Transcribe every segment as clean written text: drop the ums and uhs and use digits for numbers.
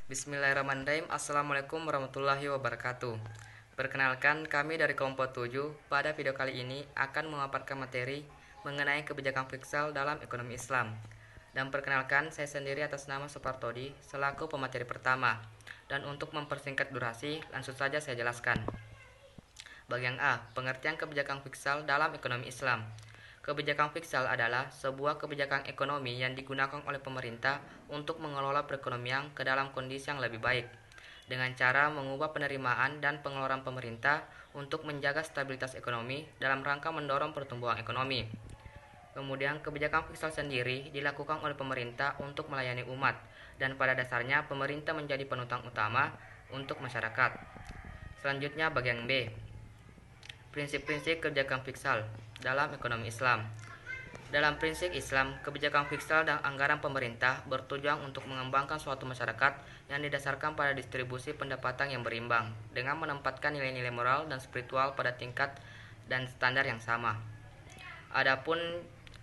Bismillahirrahmanirrahim. Assalamualaikum warahmatullahi wabarakatuh. Perkenalkan, kami dari kelompok 7 pada video kali ini akan memaparkan materi mengenai kebijakan fiskal dalam ekonomi Islam. Dan perkenalkan, saya sendiri atas nama Supartodi selaku pemateri pertama. Dan untuk mempersingkat durasi, langsung saja saya jelaskan. Bagian A, pengertian kebijakan fiskal dalam ekonomi Islam. Kebijakan fiskal adalah sebuah kebijakan ekonomi yang digunakan oleh pemerintah untuk mengelola perekonomian ke dalam kondisi yang lebih baik, dengan cara mengubah penerimaan dan pengeluaran pemerintah untuk menjaga stabilitas ekonomi dalam rangka mendorong pertumbuhan ekonomi. Kemudian, kebijakan fiskal sendiri dilakukan oleh pemerintah untuk melayani umat, dan pada dasarnya pemerintah menjadi penutang utama untuk masyarakat. Selanjutnya, bagian B. Prinsip-prinsip kebijakan fiskal dalam ekonomi Islam. Dalam prinsip Islam, kebijakan fiskal dan anggaran pemerintah bertujuan untuk mengembangkan suatu masyarakat yang didasarkan pada distribusi pendapatan yang berimbang, dengan menempatkan nilai-nilai moral dan spiritual pada tingkat dan standar yang sama. Adapun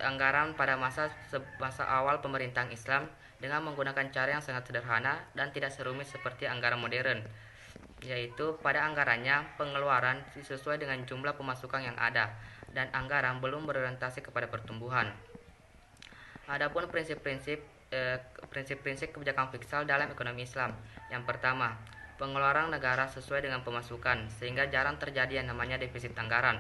anggaran pada masa awal pemerintahan Islam dengan menggunakan cara yang sangat sederhana dan tidak serumit seperti anggaran modern, yaitu pada anggarannya pengeluaran sesuai dengan jumlah pemasukan yang ada dan anggaran belum berorientasi kepada pertumbuhan. Adapun prinsip-prinsip kebijakan fiskal dalam ekonomi Islam. Yang pertama, pengeluaran negara sesuai dengan pemasukan sehingga jarang terjadi yang namanya defisit anggaran.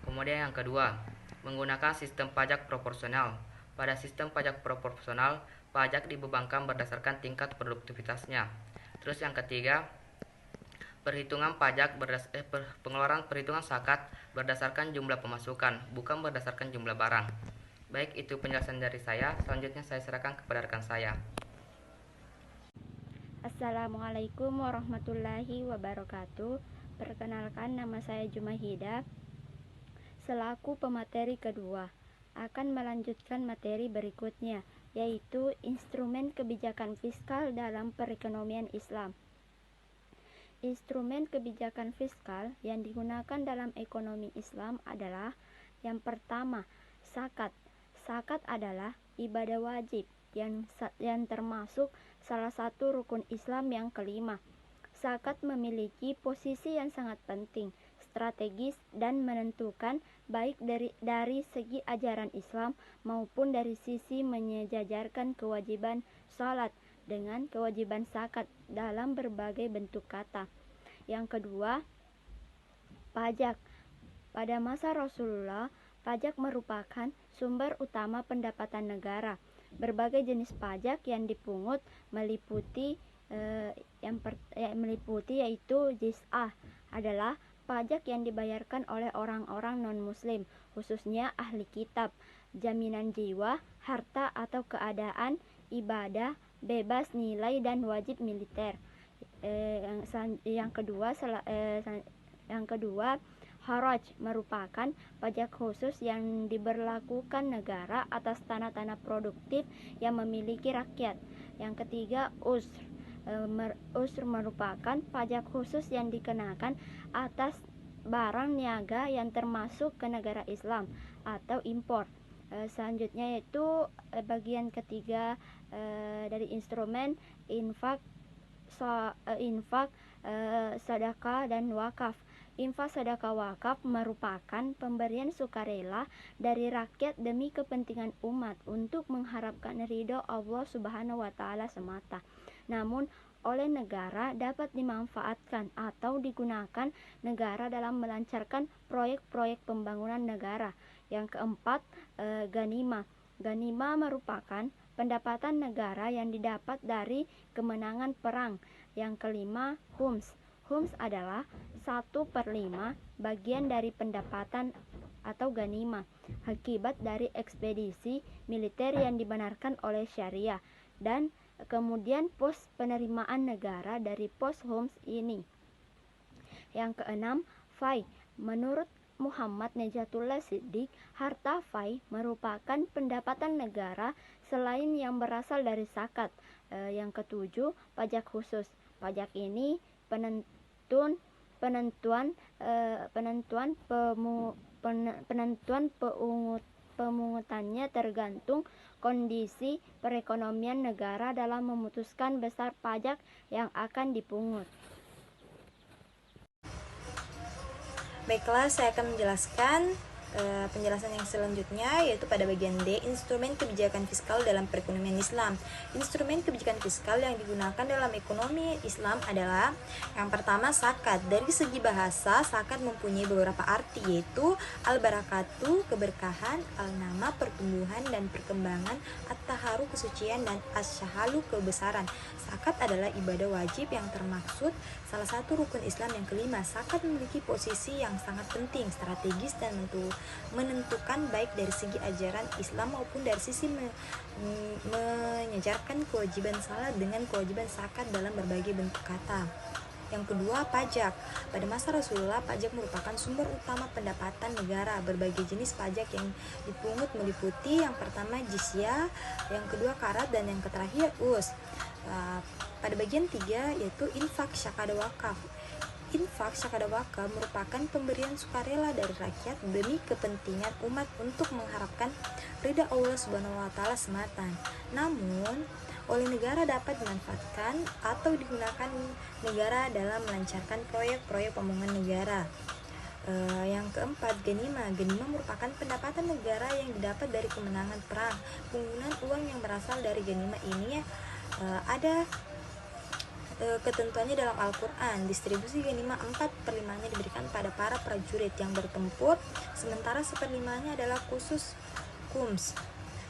Kemudian yang kedua, menggunakan sistem pajak proporsional. Pada sistem pajak proporsional, pajak dibebankan berdasarkan tingkat produktivitasnya. Terus yang ketiga, pengeluaran perhitungan zakat berdasarkan jumlah pemasukan, bukan berdasarkan jumlah barang. Baik, itu penjelasan dari saya. Selanjutnya saya serahkan kepada rekan saya. Assalamualaikum warahmatullahi wabarakatuh. Perkenalkan, nama saya Jumahida selaku pemateri kedua akan melanjutkan materi berikutnya, yaitu instrumen kebijakan fiskal dalam perekonomian Islam. Instrumen kebijakan fiskal yang digunakan dalam ekonomi Islam adalah yang pertama, zakat. Zakat adalah ibadah wajib yang termasuk salah satu rukun Islam yang kelima. Zakat memiliki posisi yang sangat penting, strategis dan menentukan baik dari segi ajaran Islam maupun dari sisi menyejajarkan kewajiban salat dengan kewajiban zakat dalam berbagai bentuk kata. Yang kedua, pajak. Pada masa Rasulullah, pajak merupakan sumber utama pendapatan negara. Berbagai jenis pajak yang dipungut meliputi yaitu jiz'ah adalah pajak yang dibayarkan oleh orang-orang non-muslim, khususnya ahli kitab, jaminan jiwa, harta atau keadaan, ibadah, bebas nilai dan wajib militer. Yang kedua, haraj merupakan pajak khusus yang diberlakukan negara atas tanah-tanah produktif yang memiliki rakyat. Yang ketiga, usr merupakan pajak khusus yang dikenakan atas barang niaga yang termasuk ke negara Islam atau impor. Selanjutnya yaitu bagian ketiga dari instrumen infak, sedekah dan wakaf. Infak, sedekah, wakaf merupakan pemberian sukarela dari rakyat demi kepentingan umat untuk mengharapkan ridho Allah Subhanahu wa Ta'ala semata. Namun oleh negara dapat dimanfaatkan atau digunakan negara dalam melancarkan proyek-proyek pembangunan negara. Yang keempat, ganimah. Ganimah merupakan pendapatan negara yang didapat dari kemenangan perang. Yang kelima, khums. Khums adalah 1/5 bagian dari pendapatan atau ganimah akibat dari ekspedisi militer yang dibenarkan oleh syariah, dan kemudian pos penerimaan negara dari pos khums ini. Yang keenam, fai. Menurut Muhammad Najatullah Siddiq, harta fai merupakan pendapatan negara selain yang berasal dari zakat. Yang ketujuh, pajak khusus. Pajak ini penentuan pemungutannya tergantung kondisi perekonomian negara dalam memutuskan besar pajak yang akan dipungut. Baiklah, saya akan menjelaskan penjelasan yang selanjutnya, yaitu pada bagian D, instrumen kebijakan fiskal dalam perekonomian Islam. Instrumen kebijakan fiskal yang digunakan dalam ekonomi Islam adalah yang pertama, zakat. Dari segi bahasa, zakat mempunyai beberapa arti, yaitu al-barakatu, keberkahan, al-nama, pertumbuhan dan perkembangan, at-taharu, kesucian, dan as-syahalu, kebesaran. Zakat adalah ibadah wajib yang termaksud salah satu rukun Islam yang kelima. Zakat memiliki posisi yang sangat penting, strategis, dan menentukan baik dari segi ajaran Islam maupun dari sisi menyejarkan kewajiban salat dengan kewajiban zakat dalam berbagai bentuk kata. Yang kedua, pajak. Pada masa Rasulullah, pajak merupakan sumber utama pendapatan negara. Berbagai jenis pajak yang dipungut meliputi yang pertama jizyah, yang kedua karat, dan yang terakhir us. Pada bagian 3 yaitu infak syakada wakaf. Infak syakada wakaf merupakan pemberian sukarela dari rakyat demi kepentingan umat untuk mengharapkan ridha Allah Subhanahu wa taala semata. Namun, oleh negara dapat dimanfaatkan atau digunakan negara dalam melancarkan proyek-proyek pembangunan negara. Yang keempat, ganima. Ganima merupakan pendapatan negara yang didapat dari kemenangan perang. Penggunaan uang yang berasal dari ganima ini ada ketentuannya dalam Al-Quran. Distribusi ganima 4/5-nya diberikan pada para prajurit yang bertempur, sementara 1/5-nya adalah khusus khums.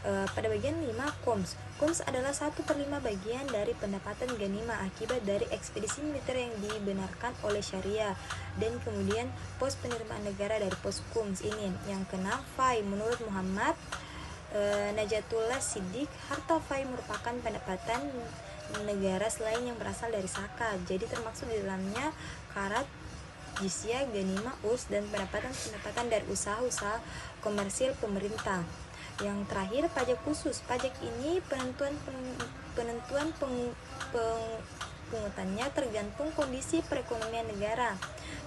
Pada bagian 5, khums. Khums adalah 1/5 bagian dari pendapatan ganima akibat dari ekspedisi militer yang dibenarkan oleh syariah, dan kemudian pos penerimaan negara dari pos khums ini. Yang keenam, fai. Menurut Muhammad Najatullah Siddiq, harta fai merupakan pendapatan negara selain yang berasal dari zakat. Jadi termaksud di dalamnya karat, jizyah, ganima, us, dan pendapatan dari usaha-usaha komersil pemerintah. Yang terakhir, pajak khusus. Pajak ini penentuan pungutannya tergantung kondisi perekonomian negara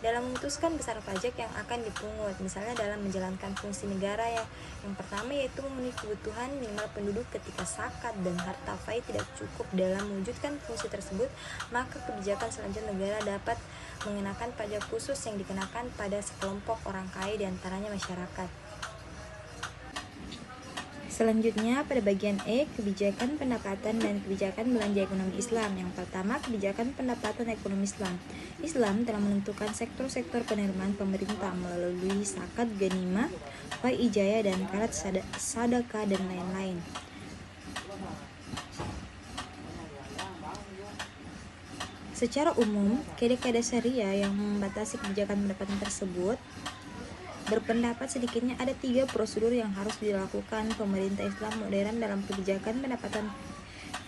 dalam memutuskan besar pajak yang akan dipungut. Misalnya dalam menjalankan fungsi negara yang pertama, yaitu memenuhi kebutuhan minimal penduduk. Ketika zakat dan harta fai tidak cukup dalam mewujudkan fungsi tersebut, maka kebijakan selanjutnya negara dapat mengenakan pajak khusus yang dikenakan pada sekelompok orang kaya, diantaranya masyarakat. Selanjutnya pada bagian E, kebijakan pendapatan dan kebijakan belanja ekonomi Islam. Yang pertama, kebijakan pendapatan ekonomi Islam. Islam telah menentukan sektor-sektor penerimaan pemerintah melalui zakat, ganimah, fai ijaya, dan karat, sadaqah, dan lain-lain. Secara umum, kaidah-kaidah syariah yang membatasi kebijakan pendapatan tersebut berpendapat sedikitnya ada 3 prosedur yang harus dilakukan pemerintah Islam modern dalam kebijakan pendapatan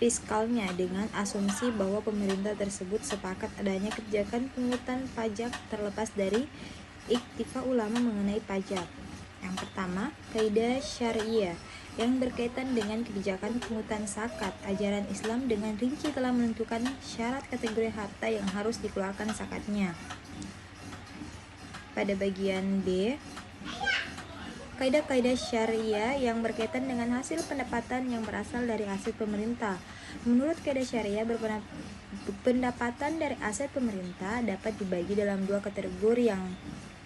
fiskalnya, dengan asumsi bahwa pemerintah tersebut sepakat adanya kebijakan pungutan pajak terlepas dari iktifa ulama mengenai pajak. Yang pertama, kaidah syariah yang berkaitan dengan kebijakan pungutan zakat. Ajaran Islam dengan rinci telah menentukan syarat kategori harta yang harus dikeluarkan zakatnya. Pada bagian B, kaidah-kaidah syariah yang berkaitan dengan hasil pendapatan yang berasal dari aset pemerintah. Menurut kaidah syariah, pendapatan dari aset pemerintah dapat dibagi dalam 2 kategori. Yang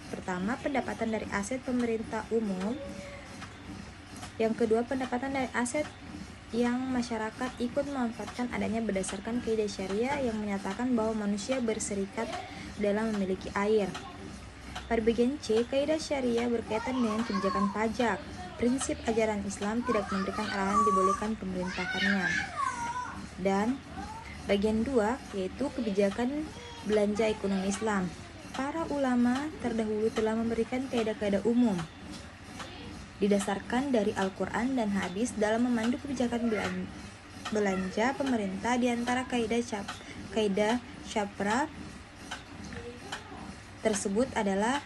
pertama, pendapatan dari aset pemerintah umum. Yang kedua, pendapatan dari aset yang masyarakat ikut memanfaatkan adanya berdasarkan kaidah syariah yang menyatakan bahwa manusia berserikat dalam memiliki air. Pada bagian C, kaidah syariah berkaitan dengan kebijakan pajak. Prinsip ajaran Islam tidak memberikan arahan dibolehkan pemerintahkannya. Dan bagian 2, yaitu kebijakan belanja ekonomi Islam. Para ulama terdahulu telah memberikan kaidah-kaidah umum didasarkan dari Al-Quran dan hadis dalam memandu kebijakan belanja pemerintah. Di antara kaidah syafra tersebut adalah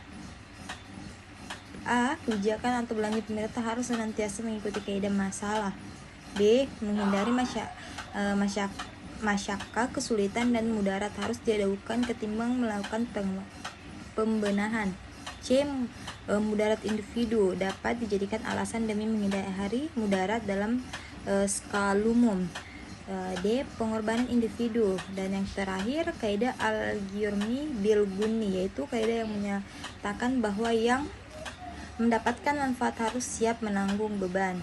A. Kebijakan atau belanja pemerintah harus senantiasa mengikuti kaidah masalah. B. Menghindari masyakah, kesulitan, dan mudarat harus didahulukan ketimbang melakukan pembenahan. C. Mudarat individu dapat dijadikan alasan demi menghindari mudarat dalam skala umum. D. Pengorbanan individu. Dan yang terakhir, kaidah al-Ghirmi bil Gunni, yaitu kaidah yang menyatakan bahwa yang mendapatkan manfaat harus siap menanggung beban.